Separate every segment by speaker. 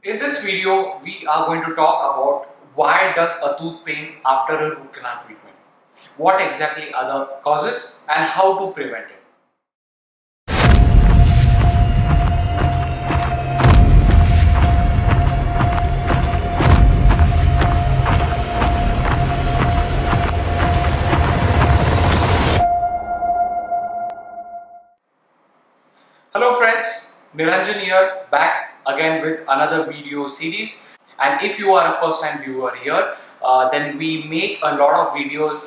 Speaker 1: In this video, we are going to talk about why does a tooth pain after a root canal treatment, what exactly are the causes and how to prevent it. Hello friends, Niranjan here, back again with another video series. And if you are a first time viewer here, then we make a lot of videos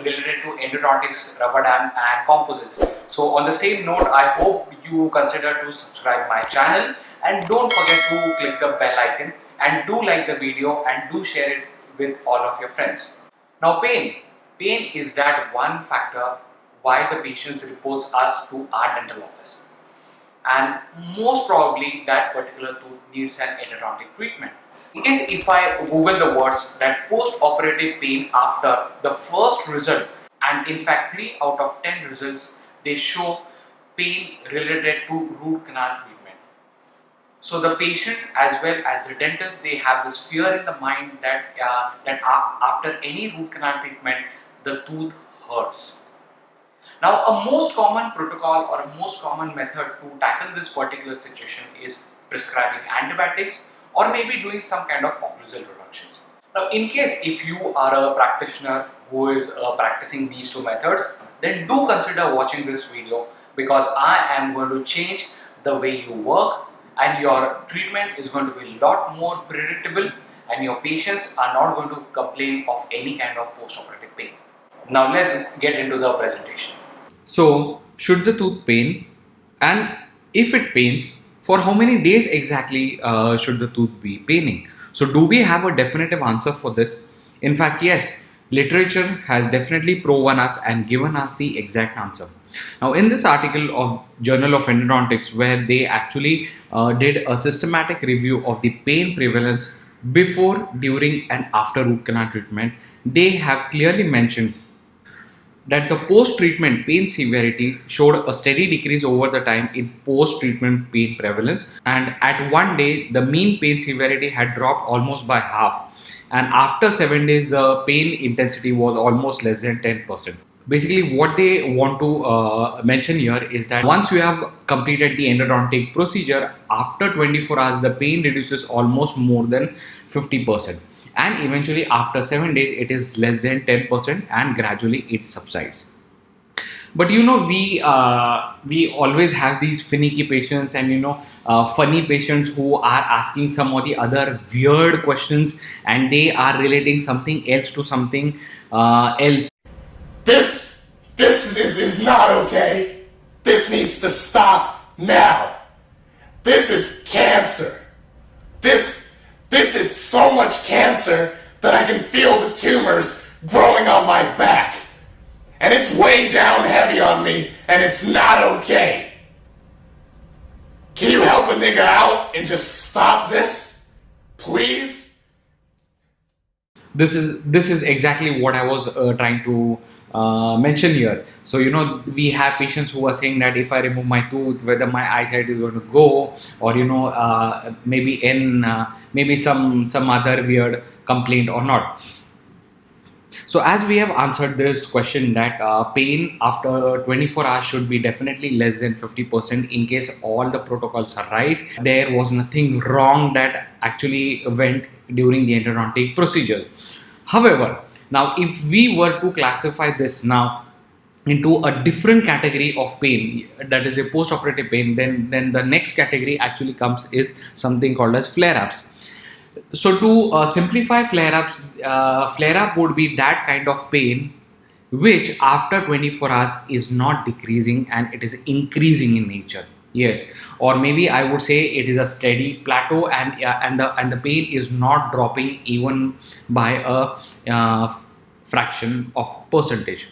Speaker 1: related to endodontics, rubber dam and composites. So on the same note, I hope you consider to subscribe my channel and don't forget to click the bell icon and do like the video and do share it with all of your friends. Now pain is that one factor why the patients reports us to our dental office, and most probably that particular tooth needs an endodontic treatment. In case if I Google the words that post-operative pain after the first result, and in fact 3 out of 10 results they show pain related to root canal treatment. So the patient as well as the dentist, they have this fear in the mind that after any root canal treatment the tooth hurts. Now, a most common protocol or a most common method to tackle this particular situation is prescribing antibiotics or maybe doing some kind of occlusal reductions. Now, in case if you are a practitioner who is practicing these two methods, then do consider watching this video because I am going to change the way you work and your treatment is going to be a lot more predictable and your patients are not going to complain of any kind of post-operative pain. Now, let's get into the presentation. So, should the tooth pain, and if it pains, for how many days exactly should the tooth be paining? So, do we have a definitive answer for this? In fact, yes, literature has definitely proven us and given us the exact answer. Now, in this article of Journal of Endodontics, where they actually did a systematic review of the pain prevalence before, during, and after root canal treatment, they have clearly mentioned that the post-treatment pain severity showed a steady decrease over the time in post-treatment pain prevalence, and at one day the mean pain severity had dropped almost by half, and after 7 days the pain intensity was almost less than 10%. Basically what they want to mention here is that once you have completed the endodontic procedure, after 24 hours the pain reduces almost more than 50%, and eventually after 7 days it is less than 10% and gradually it subsides. But we always have these finicky patients and funny patients who are asking some of the other weird questions and they are relating something else to something else.
Speaker 2: This is not okay. This needs to stop now. This is cancer. This is so much cancer that I can feel the tumors growing on my back. And it's weighing down heavy on me, and it's not okay. Can you help a nigga out and just stop this? Please?
Speaker 1: This is exactly what I was trying to mention here. So we have patients who are saying that if I remove my tooth, whether my eyesight is going to go, or maybe some other weird complaint or not. So as we have answered this question that pain after 24 hours should be definitely less than 50% in case all the protocols are right. There was nothing wrong that actually went during the endodontic procedure. However, now if we were to classify this now into a different category of pain, that is a post-operative pain, then the next category actually comes is something called as flare-ups. So to simplify flare-ups, flare-up would be that kind of pain which after 24 hours is not decreasing and it is increasing in nature. Yes, or maybe I would say it is a steady plateau and the pain is not dropping even by a fraction of percentage.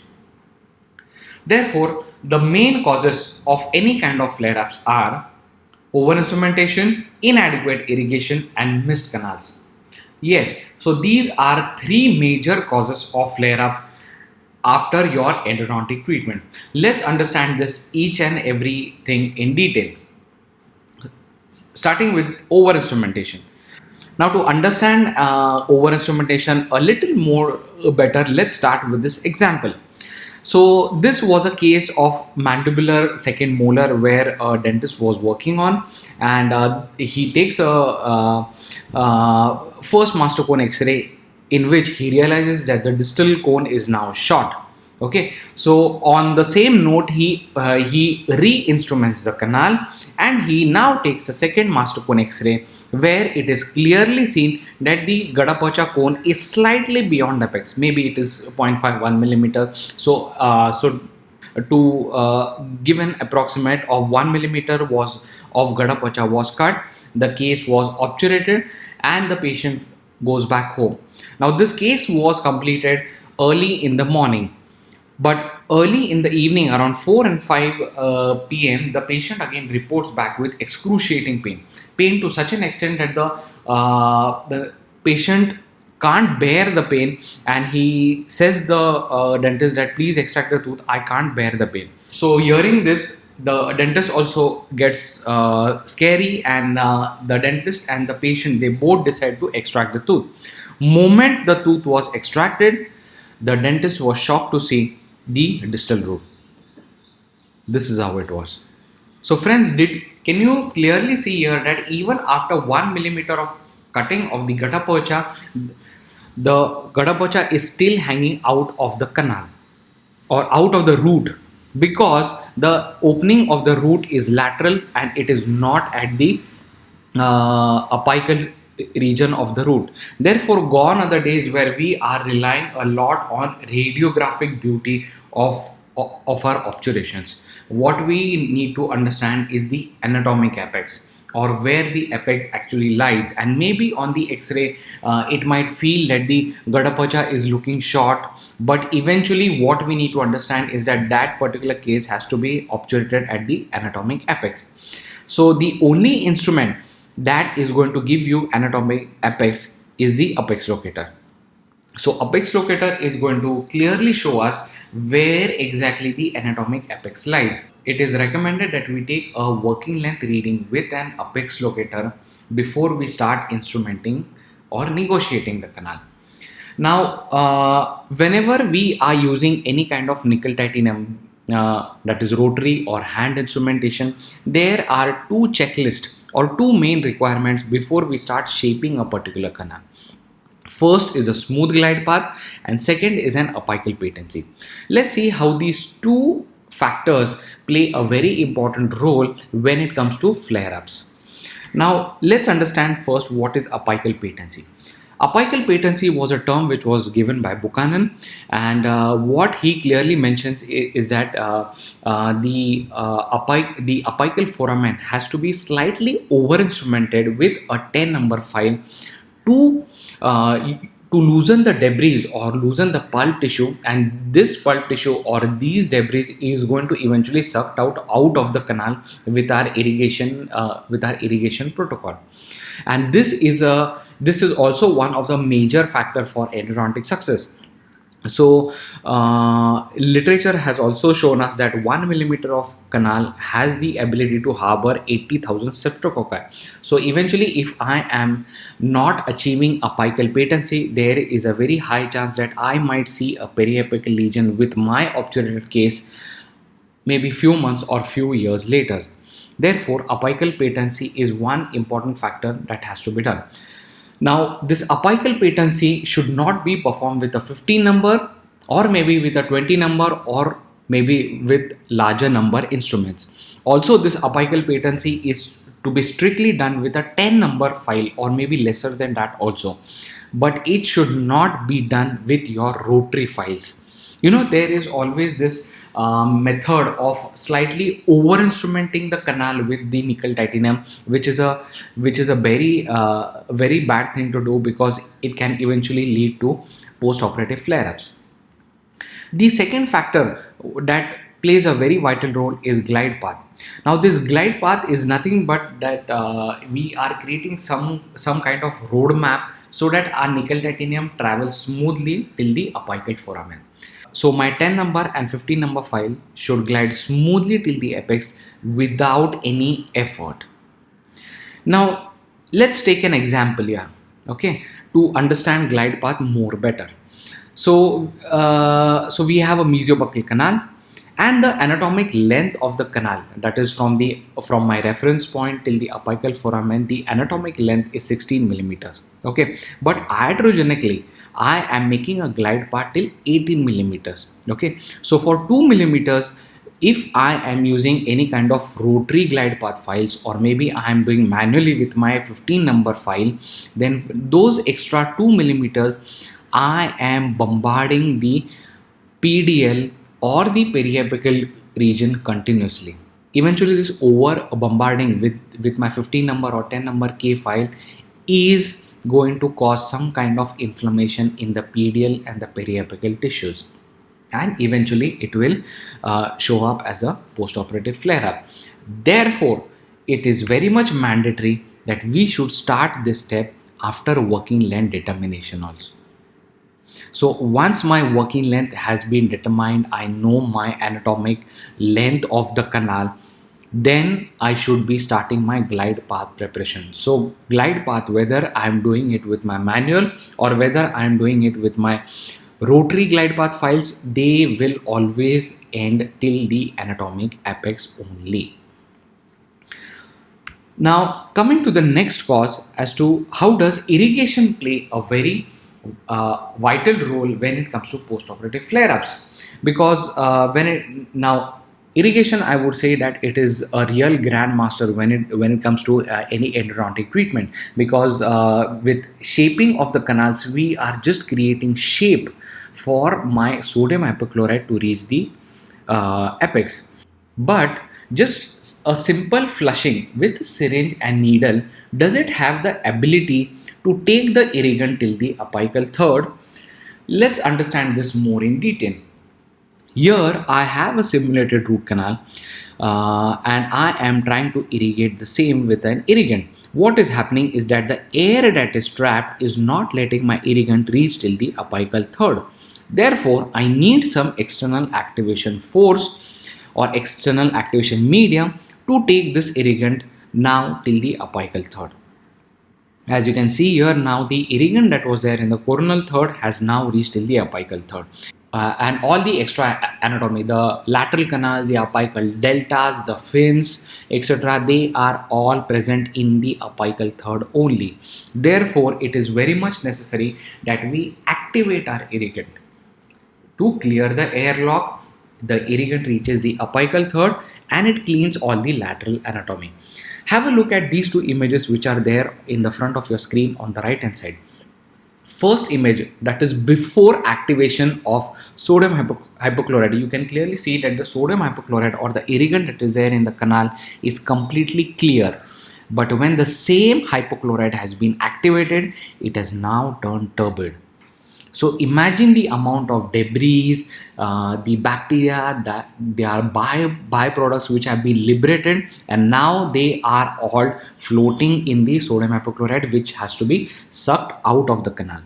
Speaker 1: Therefore, the main causes of any kind of flare-ups are over-instrumentation, inadequate irrigation, and missed canals. Yes, so these are 3 major causes of flare-up after your endodontic treatment. Let's understand this each and everything in detail. Starting with over-instrumentation. Now, to understand over instrumentation a little more better, let's start with this example. So this was a case of mandibular second molar where a dentist was working on, and he takes a first master cone X-ray in which he realizes that the distal cone is now short. Okay, so on the same note, he re-instruments the canal, and he now takes a second master cone X-ray where it is clearly seen that the Gadapacha cone is slightly beyond apex. Maybe it is 0.51 millimeter. So to give an approximate of 1 millimeter was of Gadapacha was cut. The case was obturated, and the patient goes back home. Now this case was completed early in the morning. But early in the evening, around 4 and 5 p.m., the patient again reports back with excruciating pain. Pain to such an extent that the patient can't bear the pain, and he says the dentist that please extract the tooth, I can't bear the pain. So hearing this, the dentist also gets scary, and the dentist and the patient, they both decide to extract the tooth. Moment the tooth was extracted, the dentist was shocked to see the distal root. This is how it was. So friends, can you clearly see here that even after 1 millimeter of cutting of the Gadapacha, the Gadapacha is still hanging out of the canal or out of the root, because the opening of the root is lateral and it is not at the apical region of the root. Therefore, gone are the days where we are relying a lot on radiographic beauty of our obturations. What we need to understand is the anatomic apex, or where the apex actually lies, and maybe on the X-ray it might feel that the Gadapacha is looking short, but eventually what we need to understand is that that particular case has to be obturated at the anatomic apex. So the only instrument that is going to give you anatomic apex is the apex locator. So apex locator is going to clearly show us where exactly the anatomic apex lies. It is recommended that we take a working length reading with an apex locator before we start instrumenting or negotiating the canal. Now, whenever we are using any kind of nickel titanium, that is rotary or hand instrumentation, there are two checklists or two main requirements before we start shaping a particular canal. First is a smooth glide path, and second is an apical patency. Let's see how these two factors play a very important role when it comes to flare-ups. Now, let's understand first what is apical patency. Apical patency was a term which was given by Buchanan, and what he clearly mentions is that the apical foramen has to be slightly over-instrumented with a 10 number file to loosen the debris or loosen the pulp tissue, and this pulp tissue or these debris is going to eventually sucked out of the canal with our irrigation protocol. And this is also one of the major factor for endodontic success. So literature has also shown us that 1 millimeter of canal has the ability to harbor 80,000 streptococci. So eventually, if I am not achieving apical patency, there is a very high chance that I might see a periapical lesion with my obturated case maybe few months or few years later. Therefore, apical patency is one important factor that has to be done. Now, this apical patency should not be performed with a 15 number or maybe with a 20 number or maybe with larger number instruments. Also, this apical patency is to be strictly done with a 10 number file or maybe lesser than that also. But it should not be done with your rotary files. You know, there is always this method of slightly over instrumenting the canal with the nickel titanium, which is a very very bad thing to do, because it can eventually lead to post-operative flare-ups. The second factor that plays a very vital role is glide path. Now, this glide path is nothing but that we are creating some kind of roadmap so that our nickel titanium travels smoothly till the apical foramen. So my 10 number and 15 number file should glide smoothly till the apex without any effort. Now, let's take an example here. okay, to understand glide path more better. So we have a mesiobuccal canal, and the anatomic length of the canal, that is from my reference point till the apical foramen, the anatomic length is 16 millimeters. Okay, but iatrogenically, I am making a glide path till 18 millimeters. Okay, so for 2 millimeters, if I am using any kind of rotary glide path files, or maybe I am doing manually with my 15 number file, then those extra 2 millimeters I am bombarding the PDL or the periapical region continuously. Eventually, this over bombarding with my 15 number or 10 number K file is going to cause some kind of inflammation in the PDL and the periapical tissues, and eventually it will show up as a postoperative flare up. Therefore, it is very much mandatory that we should start this step after working length determination also. So once my working length has been determined, I know my anatomic length of the canal, then I should be starting my glide path preparation. So glide path, whether I am doing it with my manual or whether I am doing it with my rotary glide path files, they will always end till the anatomic apex only. Now, coming to the next cause as to how does irrigation play a very vital role when it comes to postoperative flare-ups, because irrigation, I would say that it is a real grandmaster when it comes to any endodontic treatment, because with shaping of the canals, we are just creating shape for my sodium hypochlorite to reach the apex. But just a simple flushing with syringe and needle, does it have the ability to take the irrigant till the apical third? Let's understand this more in detail. Here I have a simulated root canal and I am trying to irrigate the same with an irrigant. What is happening is that the air that is trapped is not letting my irrigant reach till the apical third. Therefore, I need some external activation force or external activation medium to take this irrigant now till the apical third. As you can see here, now the irrigant that was there in the coronal third has now reached till the apical third. And all the extra anatomy, the lateral canal, the apical deltas, the fins, etc., they are all present in the apical third only. Therefore, it is very much necessary that we activate our irrigant. To clear the airlock, the irrigant reaches the apical third and it cleans all the lateral anatomy. Have a look at these two images which are there in the front of your screen on the right hand side. First image, that is before activation of sodium hypochlorite. You can clearly see that the sodium hypochlorite or the irrigant that is there in the canal is completely clear. But when the same hypochlorite has been activated, it has now turned turbid. So imagine the amount of debris, the bacteria, that they are byproducts which have been liberated, and now they are all floating in the sodium hypochlorite, which has to be sucked out of the canal.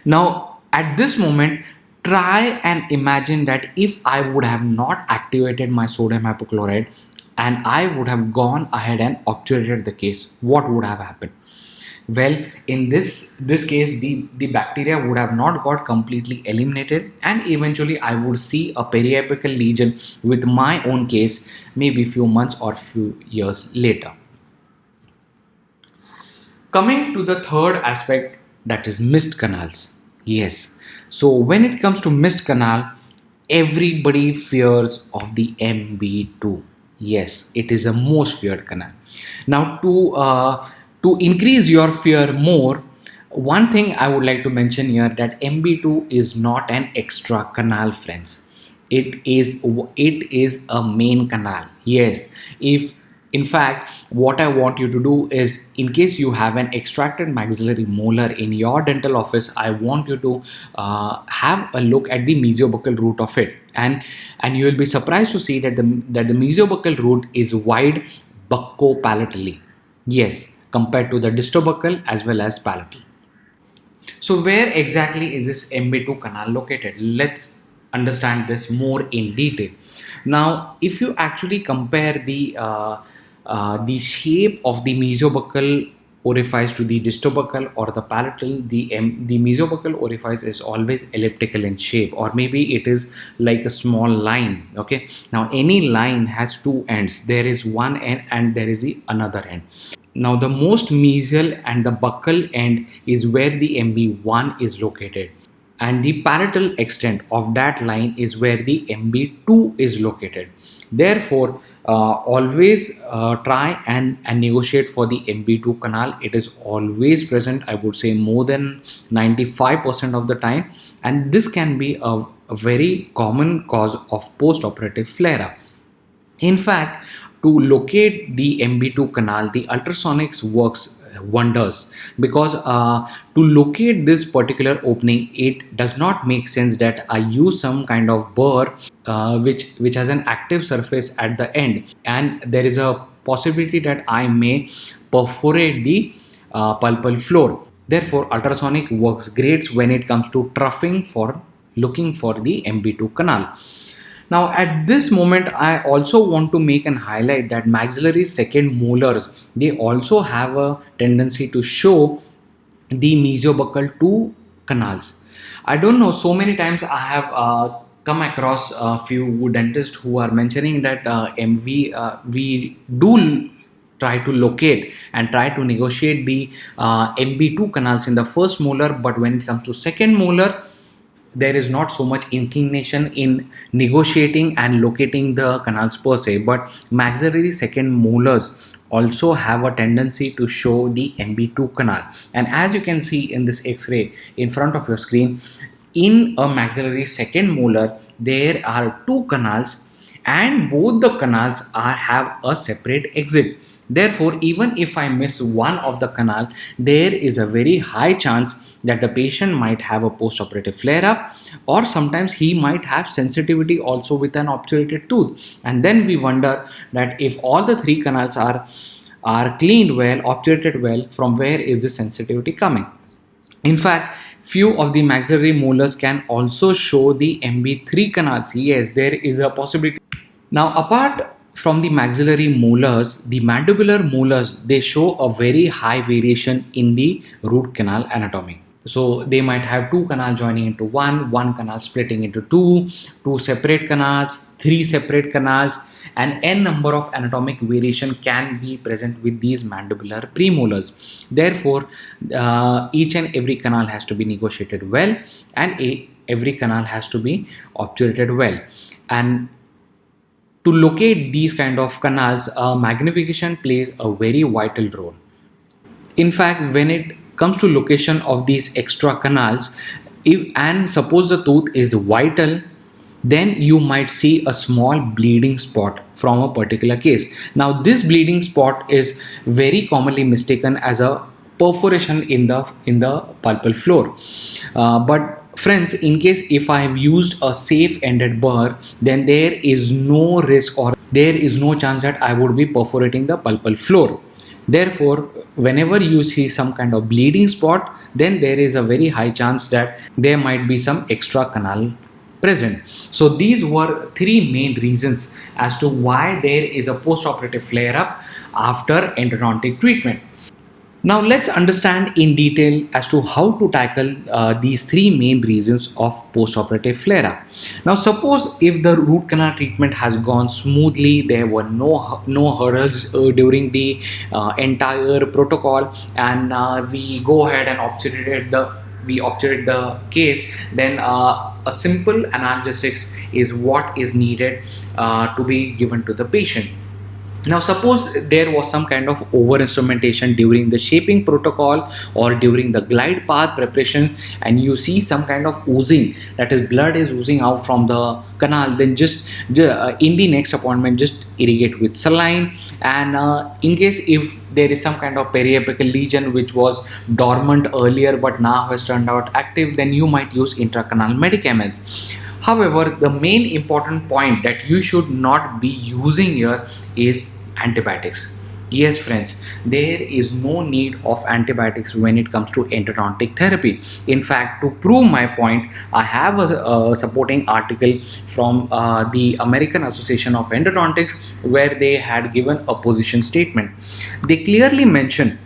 Speaker 1: Now at this moment, try and imagine that if I would have not activated my sodium hypochlorite and I would have gone ahead and obturated the case, what would have happened? Well, in this case, the bacteria would have not got completely eliminated, and eventually I would see a periapical lesion with my own case maybe few months or few years later. Coming to the third aspect, that is mist canals. Yes, so when it comes to mist canal, everybody fears of the MB2. Yes, it is a most feared canal. Now to increase your fear more, one thing I would like to mention here, that MB2 is not an extra canal, friends. It is a main canal. Yes, if in fact, what I want you to do is, in case you have an extracted maxillary molar in your dental office, I want you to have a look at the mesiobuccal root of it, and you will be surprised to see that the mesiobuccal root is wide buccopalatally. Yes, compared to the distobuccal as well as palatal. So where exactly is this MB2 canal located? Let's understand this more in detail. Now, if you actually compare the shape of the mesiobuccal
Speaker 3: orifice to the distobuccal or the palatal, the mesobuccal orifice is always elliptical in shape, or maybe it is like a small line. Okay, now any line has two ends. There is one end and there is the another end. Now the most mesial and the buccal end is where the MB1 is located, and the parietal extent of that line is where the MB2 is located. Therefore, always try and negotiate for the MB2 canal. It is always present, I would say more than 95% of the time, and this can be a very common cause of post-operative flare-up. In fact, to locate the MB2 canal, the ultrasonics works wonders, because to locate this particular opening, it does not make sense that I use some kind of burr which has an active surface at the end, and there is a possibility that I may perforate the pulpal floor. Therefore, ultrasonic works great when it comes to troughing for looking for the MB2 canal. Now at this moment, I also want to make an highlight that maxillary second molars, they also have a tendency to show the mesobuccal 2 canals. I don't know, so many times I have come across a few dentists who are mentioning that we do try to locate and try to negotiate the MB2 canals in the first molar, but when it comes to second molar, there is not so much inclination in negotiating and locating the canals per se, but maxillary second molars also have a tendency to show the MB2 canal. And as you can see in this X-ray in front of your screen, in a maxillary second molar, there are two canals, and both the canals have a separate exit. Therefore, even if I miss one of the canal, there is a very high chance that the patient might have a post-operative flare-up, or sometimes he might have sensitivity also with an obturated tooth. And then we wonder that if all the three canals are cleaned well, obturated well, from where is the sensitivity coming? In fact, few of the maxillary molars can also show the MB3 canals. Yes, there is a possibility. Now, apart from the maxillary molars, the mandibular molars, they show a very high variation in the root canal anatomy. So they might have two canals joining into one canal splitting into two separate canals, three separate canals, and n number of anatomic variation can be present with these mandibular premolars. Therefore, each and every canal has to be negotiated well, and every canal has to be obturated well. And to locate these kind of canals, magnification plays a very vital role. In fact, when it comes to location of these extra canals, and suppose the tooth is vital, then you might see a small bleeding spot from a particular case. Now this bleeding spot is very commonly mistaken as a perforation in the pulpal floor, but friends, in case if I have used a safe ended burr, then there is no risk or there is no chance that I would be perforating the pulpal floor. Therefore, whenever you see some kind of bleeding spot, then there is a very high chance that there might be some extra canal present. So these were three main reasons as to why there is a post-operative flare-up after endodontic treatment. Now let's understand in detail as to how to tackle these three main reasons of post-operative flare-up. Now suppose if the root canal treatment has gone smoothly, there were no hurdles during the entire protocol, and we go ahead and obturate the case, then a simple analgesics is what is needed to be given to the patient. Now suppose there was some kind of over instrumentation during the shaping protocol or during the glide path preparation, and you see some kind of oozing, that is blood is oozing out from the canal, then just in the next appointment just irrigate with saline. And in case if there is some kind of periapical lesion which was dormant earlier but now has turned out active, then you might use intracanal medicaments. However, the main important point that you should not be using here is antibiotics. Yes friends, there is no need of antibiotics when it comes to endodontic therapy. In fact, to prove my point, I have a supporting article from the American Association of Endodontics, where they had given a position statement. They clearly mention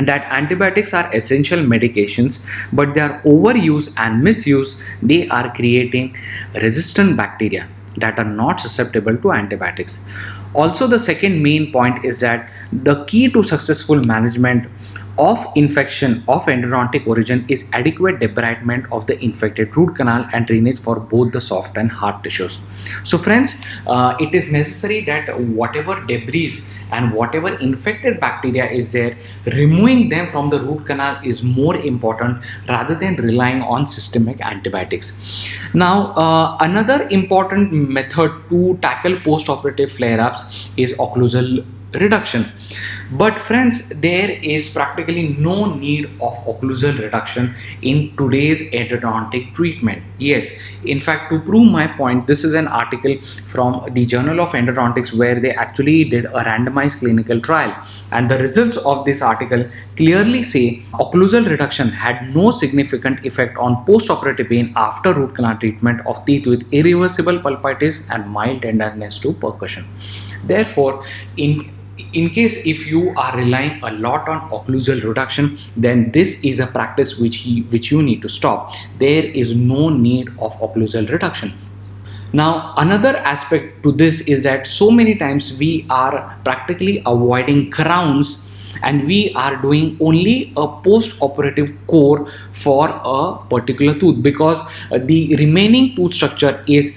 Speaker 3: that antibiotics are essential medications, but they are overused and misused. They are creating resistant bacteria that are not susceptible to antibiotics. Also, the second main point is that the key to successful management of infection of endodontic origin is adequate debridement of the infected root canal and drainage for both the soft and hard tissues. So friends, it is necessary that whatever debris and whatever infected bacteria is there, removing them from the root canal is more important rather than relying on systemic antibiotics. Now, another important method to tackle post-operative flare-ups is occlusal reduction. But friends, there is practically no need of occlusal reduction in today's endodontic treatment. Yes, in fact, to prove my point, this is an article from the Journal of Endodontics where they actually did a randomized clinical trial, and the results of this article clearly say occlusal reduction had no significant effect on post-operative pain after root canal treatment of teeth with irreversible pulpitis and mild tenderness to percussion. Therefore, in case if you are relying a lot on occlusal reduction, then this is a practice which you need to stop. There is no need of occlusal reduction. Now, another aspect to this is that so many times we are practically avoiding crowns and we are doing only a post-operative core for a particular tooth, because the remaining tooth structure is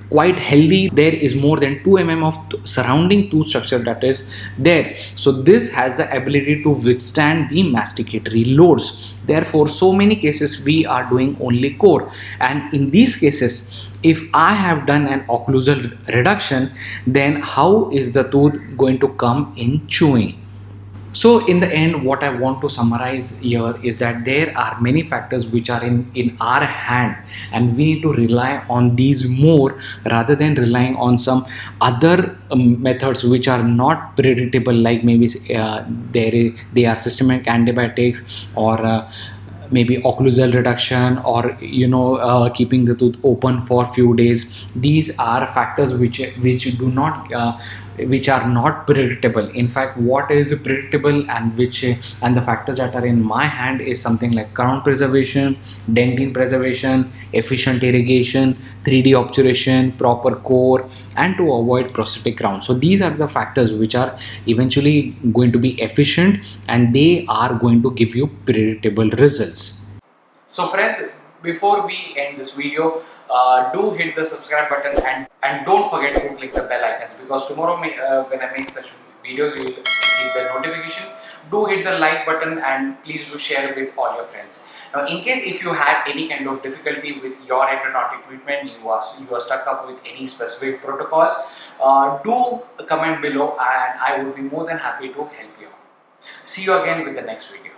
Speaker 3: quite healthy. There is more than 2 mm of surrounding tooth structure that is there, so this has the ability to withstand the masticatory loads. Therefore, so many cases we are doing only core, and in these cases if I have done an occlusal reduction, then how is the tooth going to come in chewing? So in the end, what I want to summarize here is that there are many factors which are in our hand, and we need to rely on these more rather than relying on some other methods which are not predictable, like maybe they are systemic antibiotics, or maybe occlusal reduction, or keeping the tooth open for a few days. These are factors which are not predictable. In fact, what is predictable and the factors that are in my hand is something like crown preservation, dentine preservation, efficient irrigation, 3D obturation, proper core, and to avoid prosthetic crown. So these are the factors which are eventually going to be efficient, and they are going to give you predictable results.
Speaker 1: So friends, before we end this video, do hit the subscribe button and don't forget to click the bell icons, because tomorrow when I make such videos, you will receive the notification. Do hit the like button and please do share with all your friends. Now, in case if you had any kind of difficulty with your endodontic treatment, you are stuck up with any specific protocols, do comment below and I would be more than happy to help you. See you again with the next video.